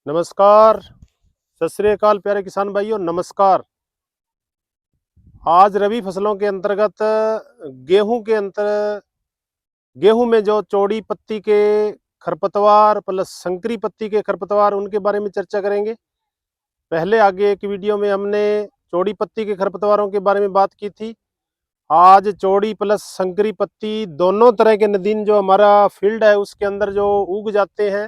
नमस्कार। सत श्री अकाल प्यारे किसान भाइयों, नमस्कार। आज रबी फसलों के अंतर्गत गेहूं में जो चौड़ी पत्ती के खरपतवार प्लस संकरी पत्ती के खरपतवार उनके बारे में चर्चा करेंगे। पहले आगे एक वीडियो में हमने चौड़ी पत्ती के खरपतवारों के बारे में बात की थी। आज चौड़ी प्लस संकरी पत्ती दोनों तरह के नदीन जो हमारा फील्ड है उसके अंदर जो उग जाते हैं,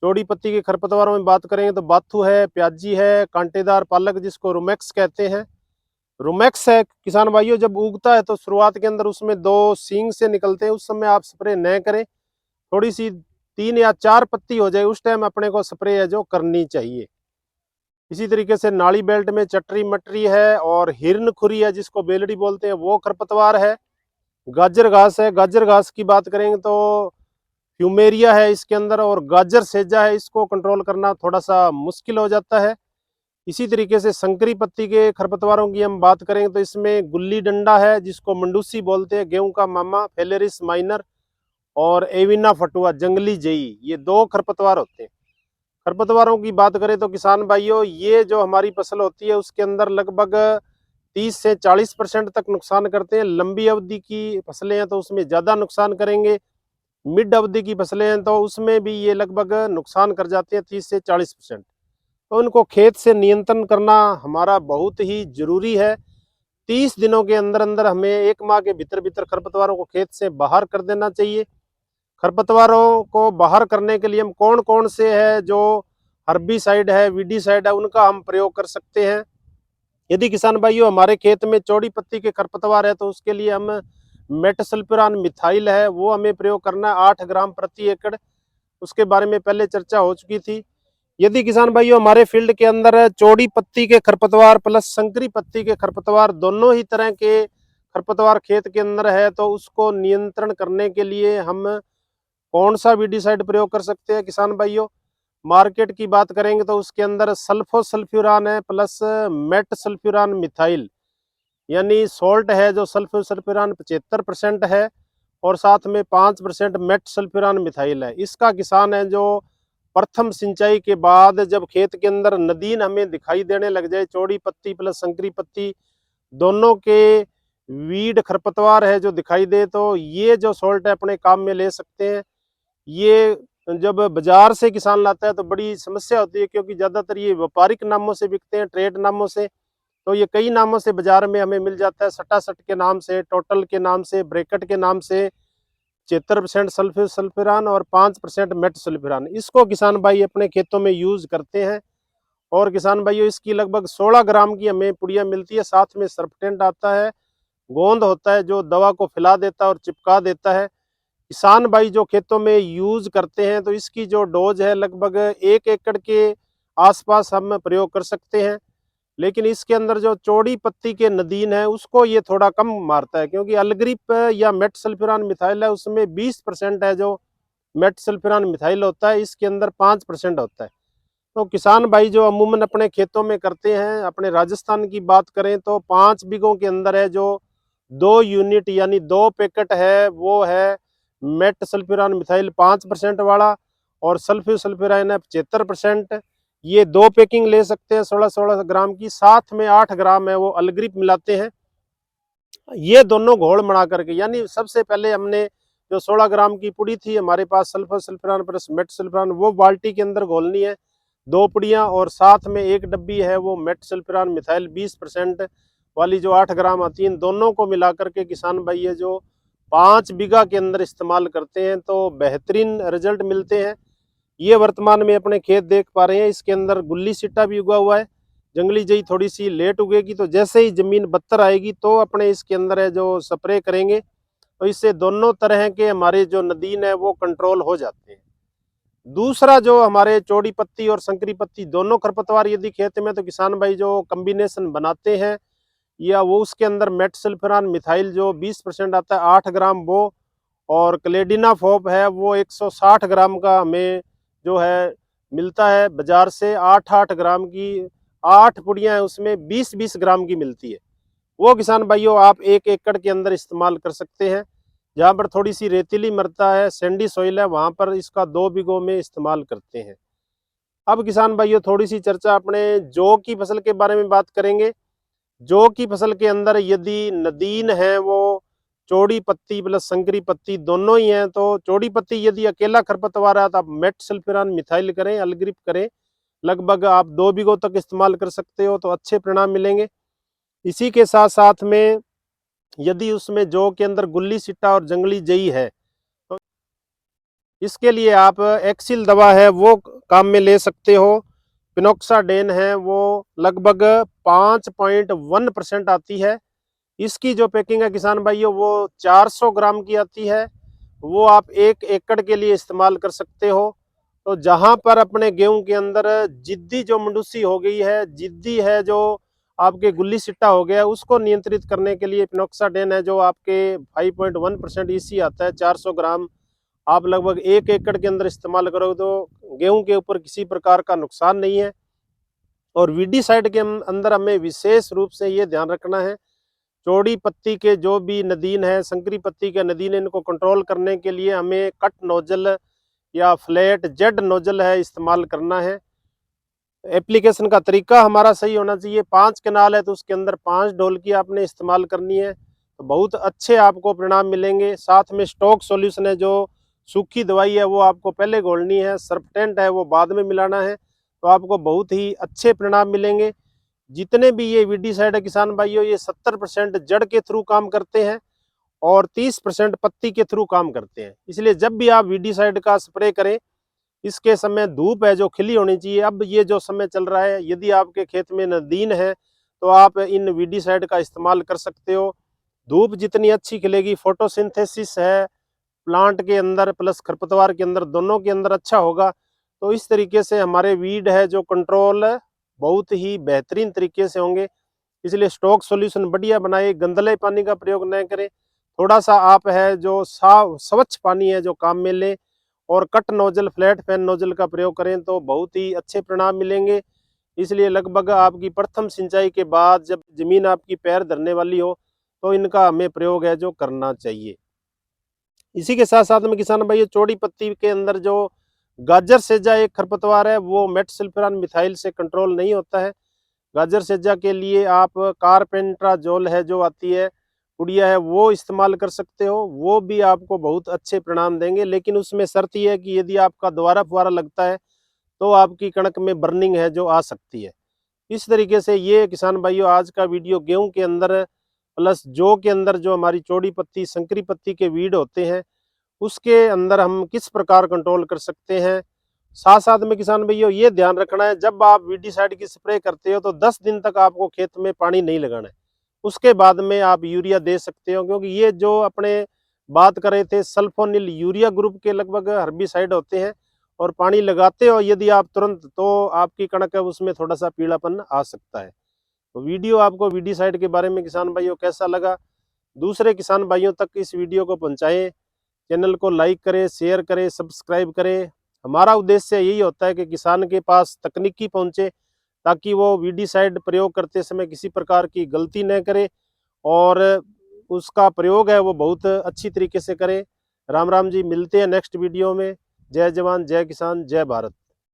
चौड़ी पत्ती के खरपतवारों में बात करेंगे तो बाथू है, प्याजी है, कांटेदार पालक जिसको रुमेक्स कहते हैं। रुमेक्स है किसान भाइयों, जब उगता है तो शुरुआत के अंदर उसमें दो सींग से निकलते हैं, उस समय आप स्प्रे न करें। थोड़ी सी 3 या 4 पत्ती हो जाए उस टाइम अपने को स्प्रे है जो करनी चाहिए। इसी तरीके से नाली बेल्ट में चटरी मटरी है और हिरन खुरी है जिसको बेलड़ी बोलते हैं, वो खरपतवार है। गाजर घास है, गाजर घास की बात करेंगे तो फ्यूमेरिया है इसके अंदर, और गाजर सेजा है, इसको कंट्रोल करना थोड़ा सा मुश्किल हो जाता है। इसी तरीके से संकरी पत्ती के खरपतवारों की हम बात करें तो इसमें गुल्ली डंडा है जिसको मंडूसी बोलते हैं, गेहूं का मामा फेलेरिस माइनर, और एविना फटुआ जंगली जई, ये 2 खरपतवार होते हैं। खरपतवारों की बात करें तो किसान भाइयों, ये जो हमारी फसल होती है उसके अंदर लगभग 30 से 40% तक नुकसान करते हैं। लंबी अवधि की फसलें हैं तो उसमें ज्यादा नुकसान करेंगे, मिड अवधि की फसलें हैं तो उसमें भी ये लगभग नुकसान कर जाते हैं 30 से 40%। तो उनको खेत से नियंत्रण करना हमारा बहुत ही जरूरी है। 30 दिनों के अंदर अंदर हमें 1 माह के भीतर भीतर खरपतवारों को खेत से बाहर कर देना चाहिए। खरपतवारों को बाहर करने के लिए हम कौन कौन से है जो हर्बिसाइड है, वीडीसाइड है, उनका हम प्रयोग कर सकते हैं। यदि किसान भाइयों हमारे खेत में चौड़ी पत्ती के खरपतवार है तो उसके लिए हम मेटसल्फ्यूरान मिथाइल है वो हमें प्रयोग करना है 8 ग्राम प्रति एकड़। उसके बारे में पहले चर्चा हो चुकी थी। यदि किसान भाइयों हमारे फील्ड के अंदर चौड़ी पत्ती के खरपतवार प्लस संकरी पत्ती के खरपतवार दोनों ही तरह के खरपतवार खेत के अंदर है तो उसको नियंत्रण करने के लिए हम कौन सा वीडीसाइड प्रयोग कर सकते हैं किसान भाइयों। मार्केट की बात करेंगे तो उसके अंदर सल्फोसल्फ्यूरान है प्लस मेट सल्फ्यूरान मिथाइल, यानी सोल्ट है जो सल्फोसल्फ्यूरान 75% है और साथ में 5% मेट सल्फ्यूरान मिथाइल है। इसका किसान है जो प्रथम सिंचाई के बाद जब खेत के अंदर नदीन हमें दिखाई देने लग जाए, चौड़ी पत्ती प्लस संकरी पत्ती दोनों के वीड खरपतवार है जो दिखाई दे, तो ये जो सोल्ट है अपने काम में ले सकते हैं। ये जब बाजार से किसान लाता है तो बड़ी समस्या होती है क्योंकि ज्यादातर ये व्यापारिक नामों से बिकते हैं, ट्रेड नामों से। तो ये कई नामों से बाजार में हमें मिल जाता है, सटासट के नाम से, टोटल के नाम से, ब्रैकेट के नाम से, 76% सल्फ्यूरान और 5% मेट सल्फ्यूरान। इसको किसान भाई अपने खेतों में यूज करते हैं। और किसान भाइयों इसकी लगभग 16 ग्राम की हमें पुड़िया मिलती है, साथ में सर्फटेंट आता है, गोंद होता है जो दवा को फैला देता है और चिपका देता है। किसान भाई जो खेतों में यूज करते हैं तो इसकी जो डोज है लगभग 1 एकड़ के आसपास हम प्रयोग कर सकते हैं। लेकिन इसके अंदर जो चौड़ी पत्ती के नदीन है उसको ये थोड़ा कम मारता है क्योंकि अलग्रिप या मेट सल्फ्यूरान मिथाइल है उसमें 20% है जो मेट सल्फ्यूरान मिथाइल होता है, इसके अंदर 5% होता है। तो किसान भाई जो अमूमन अपने खेतों में करते हैं, अपने राजस्थान की बात करें तो 5 बीघों के अंदर है जो 2 यूनिट यानी 2 पैकेट है वो है मेट सल्फ्यूरान मिथाइल 5% वाला, और सल्फ्यूराइन है 75%। ये 2 पैकिंग ले सकते हैं 16-16 ग्राम की, साथ में 8 ग्राम है वो अलग्रिप मिलाते हैं। ये दोनों घोल बना करके, यानी सबसे पहले हमने जो 16 ग्राम की पुड़ी थी हमारे पास सल्फर प्लस मेट सल्फ्यूरान, वो बाल्टी के अंदर घोलनी है 2 पुड़ियाँ, और साथ में 1 डब्बी है वो मेट सल्फ्यूरान मिथाइल 20% वाली जो 8 ग्राम आती है, दोनों को मिला करके किसान भाई ये जो 5 बीघा के अंदर इस्तेमाल करते हैं तो बेहतरीन रिजल्ट मिलते हैं। ये वर्तमान में अपने खेत देख पा रहे हैं, इसके अंदर गुल्ली सिट्टा भी उगा हुआ है। जंगली जई थोड़ी सी लेट उगेगी तो जैसे ही जमीन बत्तर आएगी तो अपने इसके अंदर है जो स्प्रे करेंगे, तो इससे दोनों तरह के हमारे जो नदीन है वो कंट्रोल हो जाते हैं। दूसरा जो हमारे चौड़ी पत्ती और संकरी पत्ती दोनों खरपतवार यदि खेत में, तो किसान भाई जो कम्बिनेशन बनाते हैं या वो उसके अंदर मेट सल्फ्यूरान मिथाइल जो 20% आता है 8 ग्राम वो, और क्लेडिना फोप है वो 160 ग्राम का हमें जो है मिलता है बाजार से, 8-8 ग्राम की 8 पुड़ियाँ है उसमें 20-20 ग्राम की मिलती है। वो किसान भाइयों आप 1 एकड़ के अंदर इस्तेमाल कर सकते हैं। जहाँ पर थोड़ी सी रेतीली मृदा है, सैंडी सॉइल है, वहाँ पर इसका 2 बीघों में इस्तेमाल करते हैं। अब किसान भाइयों थोड़ी सी चर्चा अपने जौ की फसल के बारे में बात करेंगे। जौ की फसल के अंदर यदि नदीन है वो चौड़ी पत्ती प्लस संकरी पत्ती दोनों ही हैं, तो चौड़ी पत्ती यदि अकेला खरपतवार है तो आप मेट सल्फ्यूरान मिथाइल करें, अलग्रिप करें। लगभग आप 2 बीघों तक इस्तेमाल कर सकते हो तो अच्छे परिणाम मिलेंगे। इसी के साथ साथ में यदि उसमें जौ के अंदर गुल्ली सिट्टा और जंगली जई है तो इसके लिए आप एक्सिल दवा है वो काम में ले सकते हो। पिनोक्साडेन है वो लगभग 5.1% आती है। इसकी जो पैकिंग है किसान भाइयों वो 400 ग्राम की आती है। वो आप 1 एकड़ के लिए इस्तेमाल कर सकते हो। तो जहां पर अपने गेहूं के अंदर जिद्दी जो मंडूसी हो गई है, जिद्दी है जो आपके गुल्ली सिट्टा हो गया, उसको नियंत्रित करने के लिए पिनोक्साडेन है जो आपके 5.1% ईसी आता है। 400 ग्राम आप लगभग 1 एकड़ के अंदर इस्तेमाल करोगे तो गेहूं के ऊपर किसी प्रकार का नुकसान नहीं है। और वीडीसाइड के अंदर हमें विशेष रूप से ये ध्यान रखना है, चौड़ी पत्ती के जो भी नदीन है, संकरी पत्ती के नदीन, इनको कंट्रोल करने के लिए हमें कट नोजल या फ्लैट जेड नोजल है इस्तेमाल करना है। एप्लीकेशन का तरीका हमारा सही होना चाहिए। 5 कनाल है तो उसके अंदर 5 ढोलकी आपने इस्तेमाल करनी है, तो बहुत अच्छे आपको परिणाम मिलेंगे। साथ में स्टॉक सॉल्यूशन है जो सूखी दवाई है वो आपको पहले घोलनी है, सर्पटेंट है वो बाद में मिलाना है, तो आपको बहुत ही अच्छे परिणाम मिलेंगे। जितने भी ये वीडीसाइड है किसान भाइयों, ये 70% जड़ के थ्रू काम करते हैं और 30% पत्ती के थ्रू काम करते हैं। इसलिए जब भी आप वीडीसाइड का स्प्रे करें, इसके समय धूप है जो खिली होनी चाहिए। अब ये जो समय चल रहा है, यदि आपके खेत में नदीन है तो आप इन वीडीसाइड का इस्तेमाल कर सकते हो। धूप जितनी अच्छी खिलेगी, फोटोसिंथेसिस है प्लांट के अंदर प्लस खरपतवार के अंदर, दोनों के अंदर अच्छा होगा। तो इस तरीके से हमारे वीड है जो कंट्रोल बहुत ही बेहतरीन तरीके से होंगे। इसलिए स्टॉक सॉल्यूशन बढ़िया बनाए, गंदले पानी का प्रयोग न करें। थोड़ा सा आप है जो साफ स्वच्छ पानी है जो काम में ले, और cut nozzle flat fan nozzle का प्रयोग करें तो बहुत ही अच्छे परिणाम मिलेंगे। इसलिए लगभग आपकी प्रथम सिंचाई के बाद जब जमीन आपकी पैर धरने वाली हो तो इनका हमें प्रयोग है जो करना चाहिए। इसी के साथ साथ में किसान भाई चौड़ी पत्ती के अंदर जो गाजर सेजा एक खरपतवार है वो मेट सल्फ्यूरान मिथाइल से कंट्रोल नहीं होता है। गाजर सेजा के लिए आप कारपेंट्राजोल है जो आती है पुड़िया है वो इस्तेमाल कर सकते हो, वो भी आपको बहुत अच्छे परिणाम देंगे। लेकिन उसमें शर्त यह है कि यदि आपका दोबारा फुहारा लगता है तो आपकी कणक में बर्निंग है जो आ सकती है। इस तरीके से ये किसान भाइयों आज का वीडियो गेहूं के अंदर प्लस जौ के अंदर जो हमारी चौड़ी पत्ती संकरी पत्ती के वीड होते हैं उसके अंदर हम किस प्रकार कंट्रोल कर सकते हैं। साथ साथ में किसान भाइयों ये ध्यान रखना है, जब आप वीडीसाइड की स्प्रे करते हो तो 10 दिन तक आपको खेत में पानी नहीं लगाना है। उसके बाद में आप यूरिया दे सकते हो, क्योंकि ये जो अपने बात कर रहे थे सल्फोनिल यूरिया ग्रुप के लगभग हर्बिसाइड होते हैं, और पानी लगाते हो यदि आप तुरंत तो आपकी कणक है उसमें थोड़ा सा पीलापन आ सकता है। तो वीडियो आपको वीडीसाइड के बारे में किसान भाइयों कैसा लगा, दूसरे किसान भाइयों तक इस वीडियो को पहुंचाएं। चैनल को लाइक करें, शेयर करें, सब्सक्राइब करें। हमारा उद्देश्य यही होता है कि किसान के पास तकनीकी पहुंचे ताकि वो वीडीसाइड प्रयोग करते समय किसी प्रकार की गलती न करे और उसका प्रयोग है वो बहुत अच्छी तरीके से करे। राम राम जी, मिलते हैं नेक्स्ट वीडियो में। जय जवान जय किसान जय भारत।